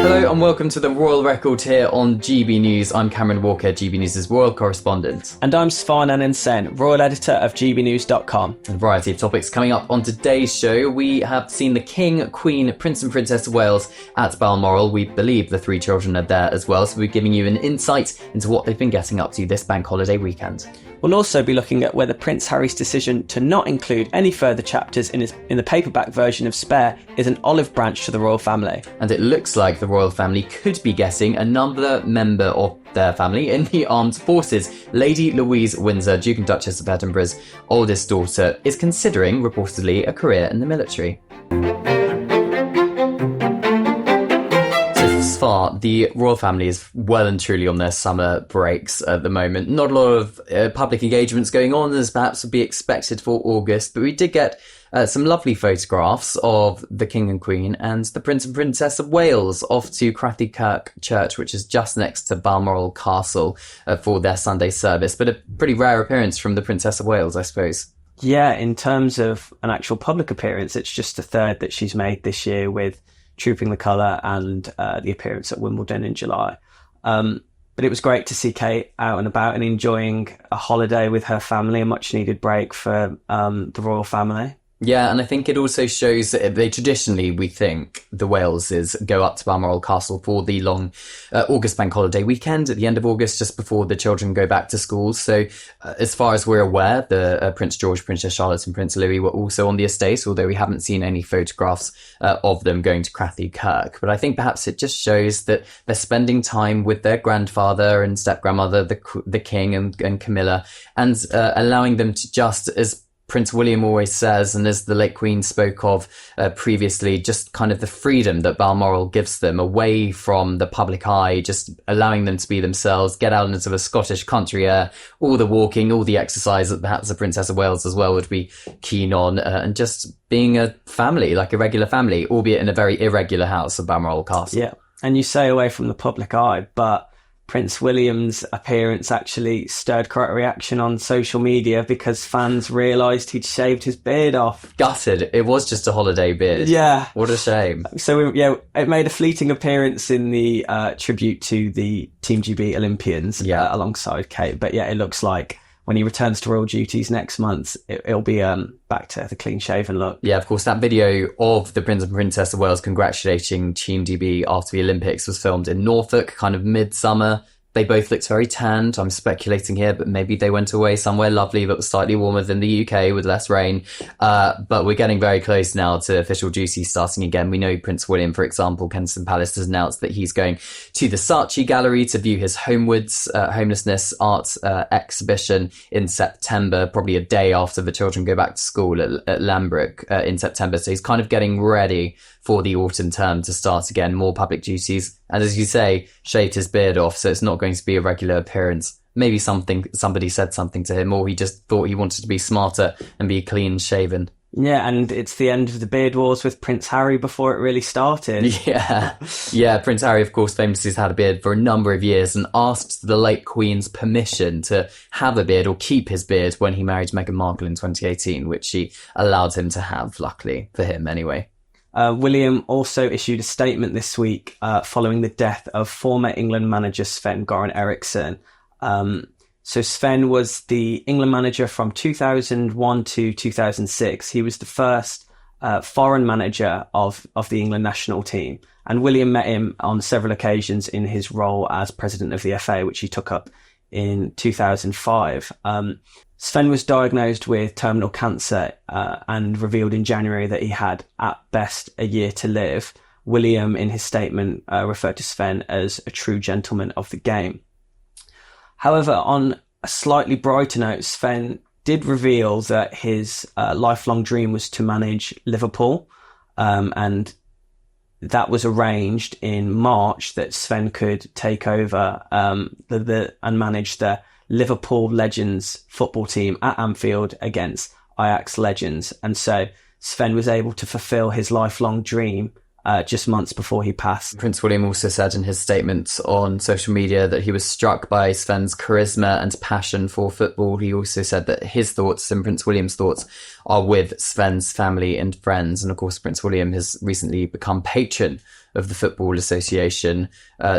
Hello and welcome to the Royal Record here on GB News. I'm Cameron Walker, GB News' Royal Correspondent. And I'm Svar Nanan-Sen, Royal Editor of gbnews.com. A variety of topics coming up on today's show. We have seen the King, Queen, Prince and Princess of Wales at Balmoral. We believe the 3 children are there as well, so we're giving you an insight into what they've been getting up to this bank holiday weekend. We'll also be looking at whether Prince Harry's decision to not include any further chapters in the paperback version of Spare is an olive branch to the royal family. And it looks like the royal family could be getting another member of their family in the armed forces. Lady Louise Windsor, Duke and Duchess of Edinburgh's oldest daughter, is considering, reportedly, a career in the military. Far, the royal family is well and truly on their summer breaks at the moment. Not a lot of public engagements going on as perhaps would be expected for August, but we did get some lovely photographs of the King and Queen and the Prince and Princess of Wales off to Crathy Kirk Church, which is just next to Balmoral Castle, for their Sunday service. But a pretty rare appearance from the Princess of Wales, I suppose. Yeah, in terms of an actual public appearance, it's just the third that she's made this year, with Trooping the Colour and the appearance at Wimbledon in July. But it was great to see Kate out and about and enjoying a holiday with her family, a much needed break for the royal family. Yeah, and I think it also shows that they traditionally, we think, the Waleses go up to Balmoral Castle for the long August bank holiday weekend at the end of August, just before the children go back to school. So as far as we're aware, the Prince George, Princess Charlotte and Prince Louis were also on the estate, although we haven't seen any photographs of them going to Crathy Kirk. But I think perhaps it just shows that they're spending time with their grandfather and step-grandmother, the King and Camilla, and allowing them to just, as Prince William always says, and as the late Queen spoke of previously, just kind of the freedom that Balmoral gives them away from the public eye, just allowing them to be themselves, get out into the Scottish country air, all the walking, all the exercise that perhaps the Princess of Wales as well would be keen on, and just being a family, like a regular family, albeit in a very irregular house of Balmoral Castle. Yeah, and you say away from the public eye, but Prince William's appearance actually stirred quite a reaction on social media because fans realised he'd shaved his beard off. Gutted. It was just a holiday beard. Yeah. What a shame. So, it made a fleeting appearance in the tribute to the Team GB Olympians alongside Kate. But yeah, it looks like when he returns to royal duties next month, it'll be back to the clean-shaven look. Yeah, of course, that video of the Prince and Princess of Wales congratulating Team GB after the Olympics was filmed in Norfolk, kind of midsummer. They both looked very tanned. I'm speculating here, but maybe they went away somewhere lovely that was slightly warmer than the UK with less rain. But we're getting very close now to official duties starting again. We know Prince William, for example, Kensington Palace has announced that he's going to the Saatchi Gallery to view his homelessness art exhibition in September, probably a day after the children go back to school at Lambrook in September. So he's kind of getting ready for the autumn term to start again, more public duties. And as you say, shaved his beard off, so it's not going to be a regular appearance. Maybe somebody said something to him, or he just thought he wanted to be smarter and be clean shaven. Yeah, and it's the end of the beard wars with Prince Harry before it really started. Yeah, Prince Harry, of course, famously has had a beard for a number of years and asked the late Queen's permission to have a beard or keep his beard when he married Meghan Markle in 2018, which she allowed him to have, luckily for him anyway. William also issued a statement this week following the death of former England manager Sven-Göran Eriksson. So Sven was the England manager from 2001 to 2006. He was the first foreign manager of the England national team. And William met him on several occasions in his role as president of the FA, which he took up in 2005. Sven was diagnosed with terminal cancer and revealed in January that he had, at best, a year to live. William, in his statement, referred to Sven as a true gentleman of the game. However, on a slightly brighter note, Sven did reveal that his lifelong dream was to manage Liverpool, and that was arranged in March that Sven could take over and manage the Liverpool Legends football team at Anfield against Ajax Legends. And so Sven was able to fulfill his lifelong dream just months before he passed. Prince William also said in his statement on social media that he was struck by Sven's charisma and passion for football. He also said that his thoughts and Prince William's thoughts are with Sven's family and friends. And of course, Prince William has recently become patron of the Football Association,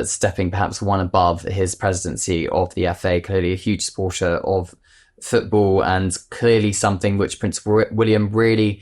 stepping perhaps one above his presidency of the FA. Clearly a huge supporter of football, and clearly something which Prince William really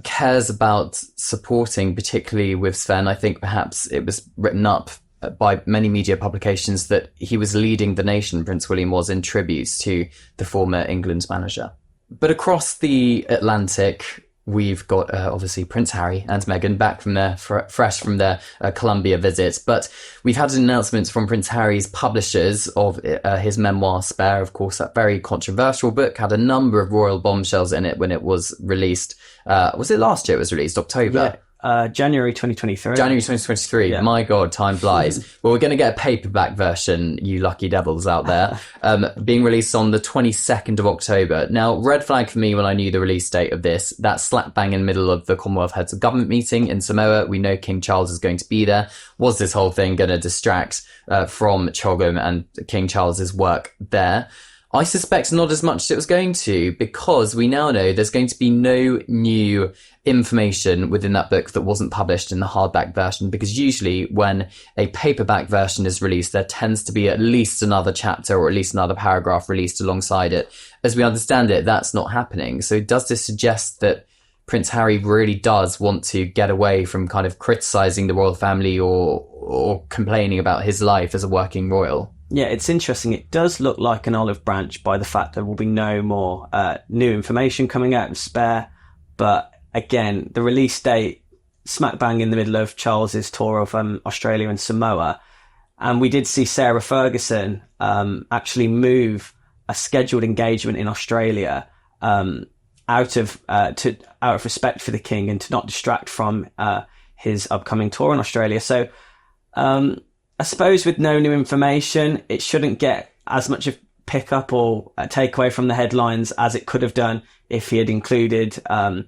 cares about supporting, particularly with Sven. I think perhaps it was written up by many media publications that he was leading the nation, Prince William was, in tributes to the former England manager. But across the Atlantic, we've got obviously Prince Harry and Meghan back from their fresh from their Colombia visit. But we've had announcements from Prince Harry's publishers of his memoir Spare. Of course, that very controversial book had a number of royal bombshells in it when it was released. Was it last year it was released? October? Yeah. January 2023. January 2023. Yeah. My God, time flies. Well, we're going to get a paperback version, you lucky devils out there, being released on the 22nd of October. Now, red flag for me when I knew the release date of this, that's slap bang in the middle of the Commonwealth Heads of Government meeting in Samoa. We know King Charles is going to be there. Was this whole thing going to distract from CHOGM and King Charles's work there? I suspect not as much as it was going to, because we now know there's going to be no new information within that book that wasn't published in the hardback version, because usually when a paperback version is released, there tends to be at least another chapter or at least another paragraph released alongside it. As we understand it, that's not happening. So does this suggest that Prince Harry really does want to get away from kind of criticising the royal family or complaining about his life as a working royal? Yeah, it's interesting. It does look like an olive branch by the fact there will be no more new information coming out of Spare. But again, the release date, smack bang in the middle of Charles's tour of Australia and Samoa. And we did see Sarah Ferguson actually move a scheduled engagement in Australia out of respect for the king and to not distract from his upcoming tour in Australia. So I suppose with no new information, it shouldn't get as much of pick up or take away from the headlines as it could have done if he had included an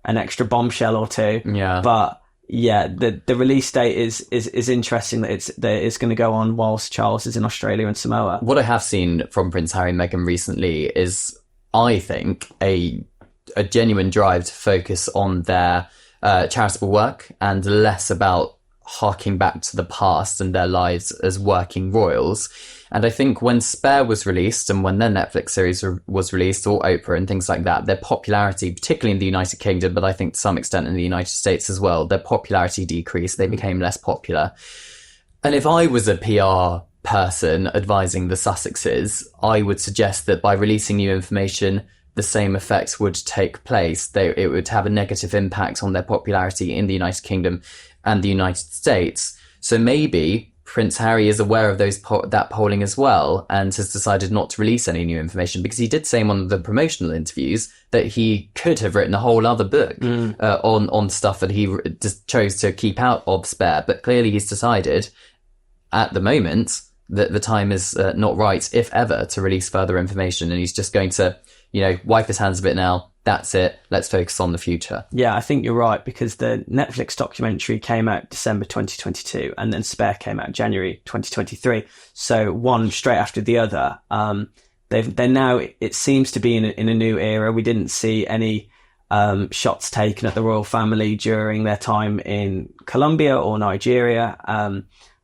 extra bombshell or two. Yeah. But yeah, the release date is interesting that it's going to go on whilst Charles is in Australia and Samoa. What I have seen from Prince Harry and Meghan recently is, I think, a genuine drive to focus on their charitable work and less about harking back to the past and their lives as working royals. And I think when Spare was released and when their Netflix series was released, or Oprah and things like that, their popularity, particularly in the United Kingdom, but I think to some extent in the United States as well, their popularity decreased. They became less popular. And if I was a PR person advising the Sussexes, I would suggest that by releasing new information, the same effect would take place. It would have a negative impact on their popularity in the United Kingdom and the United States. So maybe Prince Harry is aware of that polling as well and has decided not to release any new information, because he did say in one of the promotional interviews that he could have written a whole other book on stuff that he just chose to keep out of Spare. But clearly he's decided at the moment that the time is not right, if ever, to release further information. And he's just going to, wipe his hands of it now. That's it. Let's focus on the future. Yeah, I think you're right, because the Netflix documentary came out December 2022 and then Spare came out January 2023. So one straight after the other. They're now, it seems to be in a new era. We didn't see any shots taken at the royal family during their time in Colombia or Nigeria.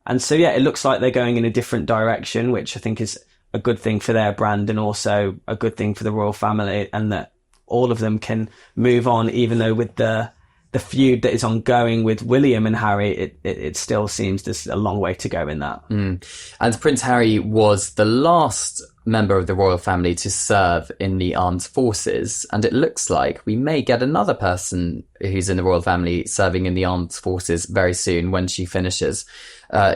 And so, yeah, it looks like they're going in a different direction, which I think is a good thing for their brand and also a good thing for the royal family, and that all of them can move on, even though with the feud that is ongoing with William and Harry, it still seems there's a long way to go in that. And Prince Harry was the last member of the royal family to serve in the armed forces, and it looks like we may get another person who's in the royal family serving in the armed forces very soon when she finishes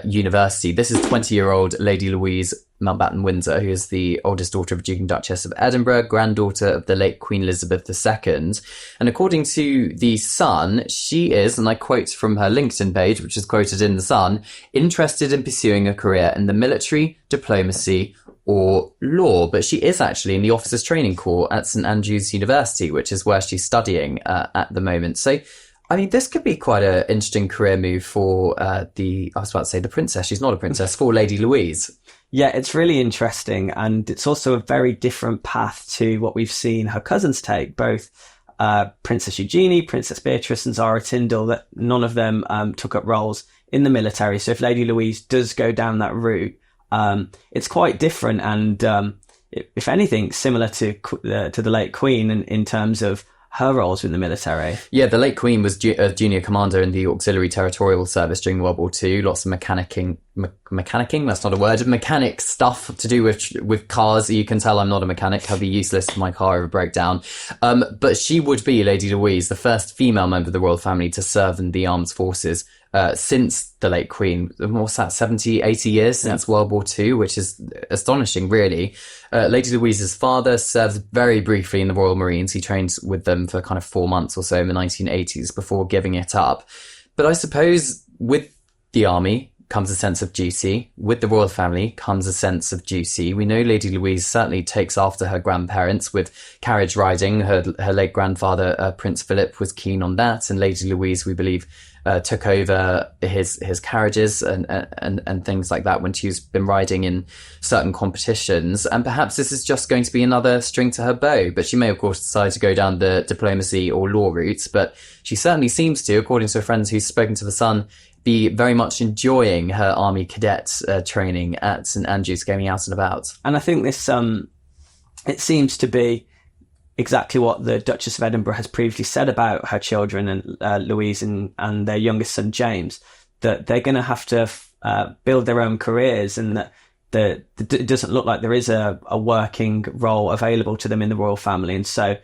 university. This is 20-year-old Lady Louise Mountbatten-Windsor, who is the oldest daughter of Duke and Duchess of Edinburgh, granddaughter of the late Queen Elizabeth II. And according to The Sun, she is, and I quote from her LinkedIn page, which is quoted in The Sun, interested in pursuing a career in the military, diplomacy, or law. But she is actually in the Officers Training Corps at St Andrews University, which is where she's studying at the moment. So I mean, this could be quite an interesting career move for I was about to say the princess. She's not a princess, for Lady Louise. Yeah, it's really interesting. And it's also a very different path to what we've seen her cousins take, both Princess Eugenie, Princess Beatrice and Zara Tindall, that none of them took up roles in the military. So if Lady Louise does go down that route, it's quite different and, if anything, similar to the late Queen in terms of her roles in the military. Yeah, the late Queen was a junior commander in the Auxiliary Territorial Service during World War II. Lots of mechanicking, that's not a word, mechanic stuff to do with cars. You can tell I'm not a mechanic. I'd be useless if my car ever broke down. But she would be, Lady Louise, the first female member of the royal family to serve in the armed forces since the late Queen. What's that, 70, 80 years since World War II, which is astonishing, really. Lady Louise's father served very briefly in the Royal Marines. He trained with them for kind of 4 months or so in the 1980s before giving it up. But I suppose with the army comes a sense of duty. With the royal family comes a sense of duty. We know Lady Louise certainly takes after her grandparents with carriage riding. Her late grandfather, Prince Philip, was keen on that. And Lady Louise, we believe, took over his carriages and things like that when she's been riding in certain competitions. And perhaps this is just going to be another string to her bow. But she may, of course, decide to go down the diplomacy or law routes. But she certainly seems to, according to her friends who's spoken to The Sun, be very much enjoying her army cadet training at St Andrews, going out and about. And I think this, it seems to be exactly what the Duchess of Edinburgh has previously said about her children and Louise and their youngest son James, that they're going to have to build their own careers, and that it doesn't look like there is a working role available to them in the royal family. And so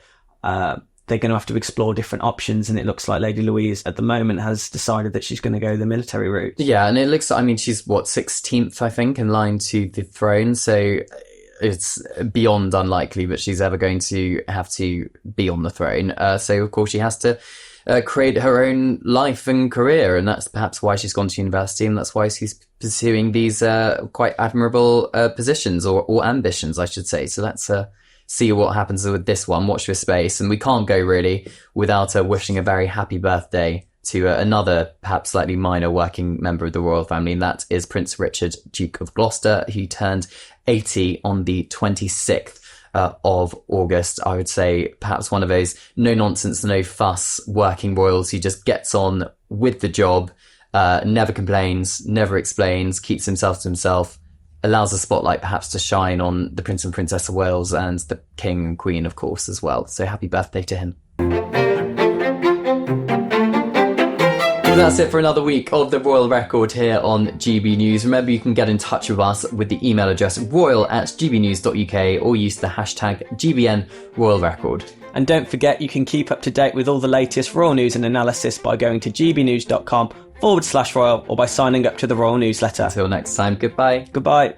they're going to have to explore different options. And it looks like Lady Louise at the moment has decided that she's going to go the military route. Yeah, and it looks, I mean, she's 16th, I think, in line to the throne. So it's beyond unlikely that she's ever going to have to be on the throne. So, of course, she has to create her own life and career. And that's perhaps why she's gone to university. And that's why she's pursuing these quite admirable positions or ambitions, I should say. So let's see what happens with this one. Watch this space. And we can't go really without wishing a very happy birthday to another perhaps slightly minor working member of the royal family, and that is Prince Richard, Duke of Gloucester, who turned 80 on the 26th of August. I would say perhaps one of those no nonsense, no fuss working royals who just gets on with the job, never complains, never explains, keeps himself to himself, allows the spotlight perhaps to shine on the Prince and Princess of Wales and the King and Queen, of course, as well. So happy birthday to him. Well, that's it for another week of the Royal Record here on GB News. Remember, you can get in touch with us with the email address royal@gbnews.uk or use the hashtag GBNRoyalRecord. And don't forget, you can keep up to date with all the latest royal news and analysis by going to gbnews.com/royal or by signing up to the Royal newsletter. Until next time, goodbye. Goodbye.